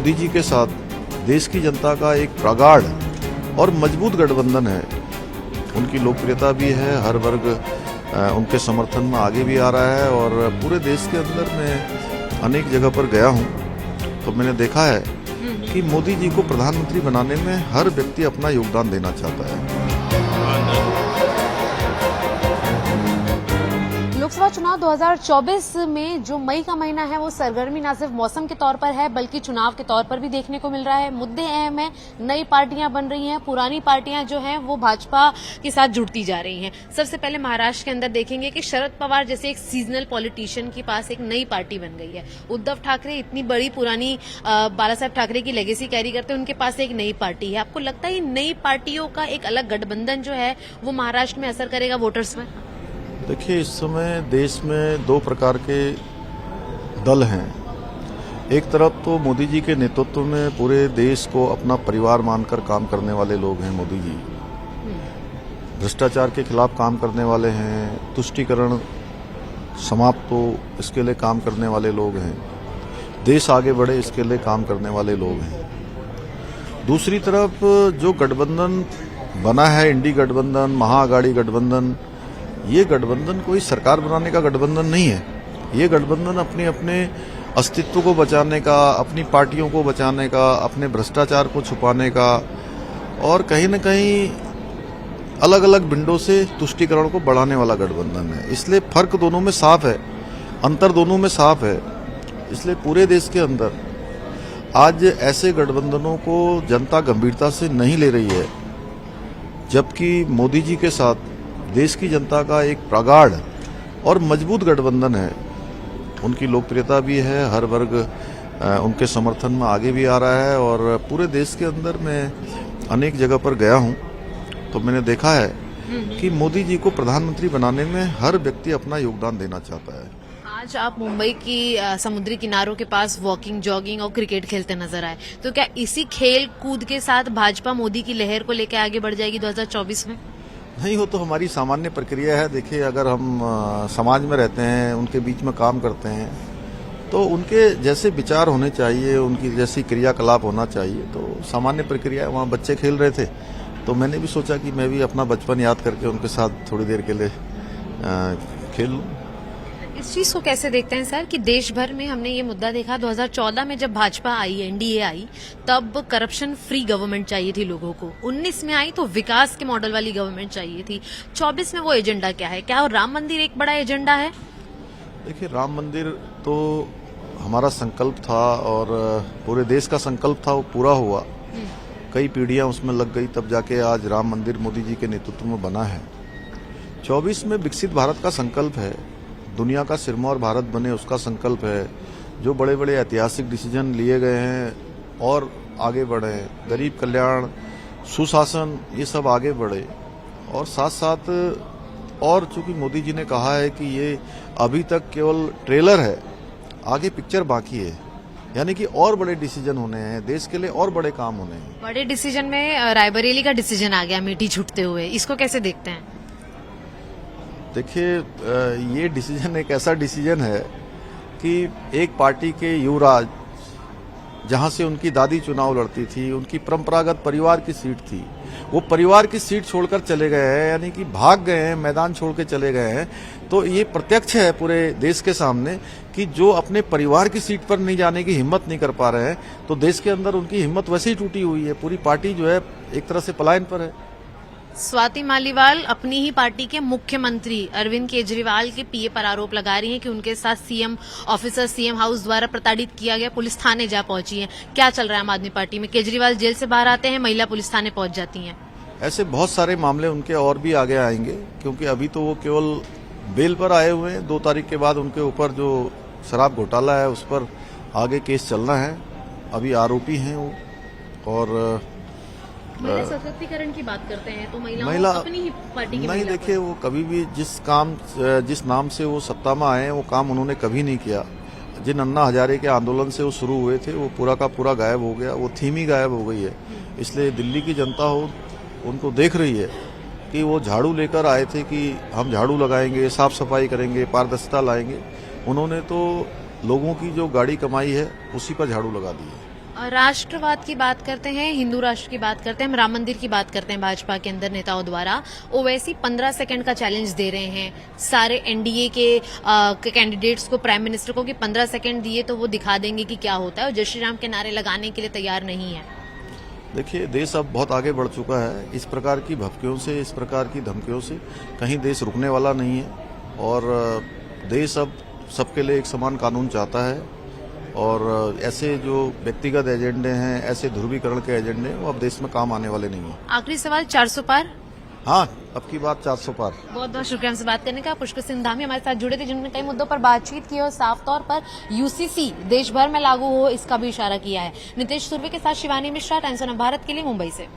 मोदी जी के साथ देश की जनता का एक प्रगाढ़ और मजबूत गठबंधन है। उनकी लोकप्रियता भी है, हर वर्ग उनके समर्थन में आगे भी आ रहा है और पूरे देश के अंदर मैं अनेक जगह पर गया हूं तो मैंने देखा है कि मोदी जी को प्रधानमंत्री बनाने में हर व्यक्ति अपना योगदान देना चाहता है। लोकसभा चुनाव 2024 में जो मई का महीना है वो सरगर्मी न सिर्फ मौसम के तौर पर है बल्कि चुनाव के तौर पर भी देखने को मिल रहा है। मुद्दे अहम हैं, नई पार्टियां बन रही हैं, पुरानी पार्टियां जो हैं वो भाजपा के साथ जुड़ती जा रही हैं। सबसे पहले महाराष्ट्र के अंदर देखेंगे कि शरद पवार जैसे एक सीजनल पॉलिटिशियन के पास एक नई पार्टी बन गई है। उद्धव ठाकरे इतनी बड़ी पुरानी बाला साहब ठाकरे की लेगेसी कैरी करते हैं, उनके पास एक नई पार्टी है। आपको लगता है नई पार्टियों का एक अलग गठबंधन जो है वो महाराष्ट्र में असर करेगा वोटर्स में? देखिए, इस समय देश में दो प्रकार के दल हैं। एक तरफ तो मोदी जी के नेतृत्व में पूरे देश को अपना परिवार मानकर काम करने वाले लोग हैं मोदी जी। भ्रष्टाचार के खिलाफ काम करने वाले हैं, तुष्टीकरण समाप्त हो इसके लिए काम करने वाले लोग हैं, देश आगे बढ़े इसके लिए काम करने वाले लोग हैं। दूसरी तरफ जो गठबंधन बना है, इंडी गठबंधन, महाआघाड़ी गठबंधन, ये गठबंधन कोई सरकार बनाने का गठबंधन नहीं है। ये गठबंधन अपने अपने अस्तित्व को बचाने का, अपनी पार्टियों को बचाने का, अपने भ्रष्टाचार को छुपाने का और कहीं न कहीं अलग अलग विंडो से तुष्टीकरण को बढ़ाने वाला गठबंधन है। इसलिए फर्क दोनों में साफ है, अंतर दोनों में साफ है। इसलिए पूरे देश के अंदर आज ऐसे गठबंधनों को जनता गंभीरता से नहीं ले रही है, जबकि मोदी जी के साथ देश की जनता का एक प्रगाढ़ और मजबूत गठबंधन है। उनकी लोकप्रियता भी है, हर वर्ग उनके समर्थन में आगे भी आ रहा है और पूरे देश के अंदर मैं अनेक जगह पर गया हूं तो मैंने देखा है कि मोदी जी को प्रधानमंत्री बनाने में हर व्यक्ति अपना योगदान देना चाहता है। आज आप मुंबई की समुद्री किनारों के पास वॉकिंग, जॉगिंग और क्रिकेट खेलते नजर आए, तो क्या इसी खेल कूद के साथ भाजपा मोदी की लहर को लेकर आगे बढ़ जाएगी 2024 में? नहीं, वो तो हमारी सामान्य प्रक्रिया है। देखिए, अगर हम समाज में रहते हैं, उनके बीच में काम करते हैं तो उनके जैसे विचार होने चाहिए, उनकी जैसी क्रियाकलाप होना चाहिए। तो सामान्य प्रक्रिया है। वहाँ बच्चे खेल रहे थे तो मैंने भी सोचा कि मैं भी अपना बचपन याद करके उनके साथ थोड़ी देर के लिए खेल लूँ। इस चीज को कैसे देखते हैं सर कि देश भर में हमने ये मुद्दा देखा 2014 में जब भाजपा आई, एनडीए आई, तब करप्शन फ्री गवर्नमेंट चाहिए थी लोगों को। 19 में आई तो विकास के मॉडल वाली गवर्नमेंट चाहिए थी। 24 में वो एजेंडा क्या है? क्या राम मंदिर एक बड़ा एजेंडा है? देखिए, राम मंदिर तो हमारा संकल्प था और पूरे देश का संकल्प था, वो पूरा हुआ। कई पीढ़ियां उसमें लग गई तब जाके आज राम मंदिर मोदी जी के नेतृत्व में बना है। 24 में विकसित भारत का संकल्प है, दुनिया का सिरमौर भारत बने उसका संकल्प है। जो बड़े बड़े ऐतिहासिक डिसीजन लिए गए हैं और आगे बढ़े, गरीब कल्याण, सुशासन, ये सब आगे बढ़े। और साथ साथ और चूंकि मोदी जी ने कहा है कि ये अभी तक केवल ट्रेलर है, आगे पिक्चर बाकी है, यानी कि और बड़े डिसीजन होने हैं, देश के लिए और बड़े काम होने हैं। बड़े डिसीजन में रायबरेली का डिसीजन आ गया मीठी छूटते हुए, इसको कैसे देखते हैं? देखिए, ये डिसीजन एक ऐसा डिसीजन है कि एक पार्टी के युवराज, जहां से उनकी दादी चुनाव लड़ती थी, उनकी परंपरागत परिवार की सीट थी, वो परिवार की सीट छोड़कर चले गए हैं, यानी कि भाग गए हैं, मैदान छोड़ के चले गए हैं। तो ये प्रत्यक्ष है पूरे देश के सामने कि जो अपने परिवार की सीट पर नहीं जाने की हिम्मत नहीं कर पा रहे हैं, तो देश के अंदर उनकी हिम्मत वैसे ही टूटी हुई है। पूरी पार्टी जो है एक तरह से पलायन पर है। स्वाति मालीवाल अपनी ही पार्टी के मुख्यमंत्री अरविंद केजरीवाल के पीए पर आरोप लगा रही हैं कि उनके साथ सीएम ऑफिसर सीएम हाउस द्वारा प्रताड़ित किया गया। पुलिस थाने जा पहुंची है। क्या चल रहा है आम आदमी पार्टी में? केजरीवाल जेल से बाहर आते हैं, महिला पुलिस थाने पहुंच जाती हैं। ऐसे बहुत सारे मामले उनके और भी आगे आएंगे, क्योंकि अभी तो वो केवल बेल पर आए हुए हैं। 2 तारीख के बाद उनके ऊपर जो शराब घोटाला है उस पर आगे केस चलना है। अभी आरोपी हैं वो। और महिला सशक्तिकरण की बात करते हैं तो महिला अपनी ही पार्टी की नहीं, देखिए, वो कभी भी जिस नाम से वो सत्ता में आए वो काम उन्होंने कभी नहीं किया। जिन अन्ना हजारे के आंदोलन से वो शुरू हुए थे वो पूरा का पूरा गायब हो गया, वो थीम ही गायब हो गई है। इसलिए दिल्ली की जनता उनको देख रही है कि वो झाड़ू लेकर आए थे कि हम झाड़ू लगाएंगे, साफ सफाई करेंगे, पारदर्शिता लाएंगे। उन्होंने तो लोगों की जो गाड़ी कमाई है उसी पर झाड़ू लगा दी है। राष्ट्रवाद की बात करते हैं, हिंदू राष्ट्र की बात करते हैं, हम राम मंदिर की बात करते हैं भाजपा के अंदर नेताओं द्वारा। ओवैसी 15 सेकंड का चैलेंज दे रहे हैं सारे एनडीए के कैंडिडेट्स को, प्राइम मिनिस्टर को, कि 15 सेकंड दिए तो वो दिखा देंगे कि क्या होता है, और जय श्री राम के नारे लगाने के लिए तैयार नहीं है। देखिए, देश अब बहुत आगे बढ़ चुका है। इस प्रकार की भभकियों से, इस प्रकार की धमकियों से कहीं देश रुकने वाला नहीं है, और देश अब सबके लिए एक समान कानून चाहता है, और ऐसे जो व्यक्तिगत एजेंडे हैं, ऐसे ध्रुवीकरण के एजेंडे हैं, वो अब देश में काम आने वाले नहीं हैं। आखिरी सवाल, 400 पार? हाँ, अब की बात 400 पार। बहुत बहुत शुक्रिया हमसे बात करने का। पुष्कर सिंह धामी हमारे साथ जुड़े थे, जिन्होंने कई मुद्दों पर बातचीत की और साफ तौर पर यूसीसी देश भर में लागू हो इसका भी इशारा किया है। नितेश सुर्वे के साथ शिवानी मिश्रा, टाइम्स ऑफ भारत के लिए मुंबई से।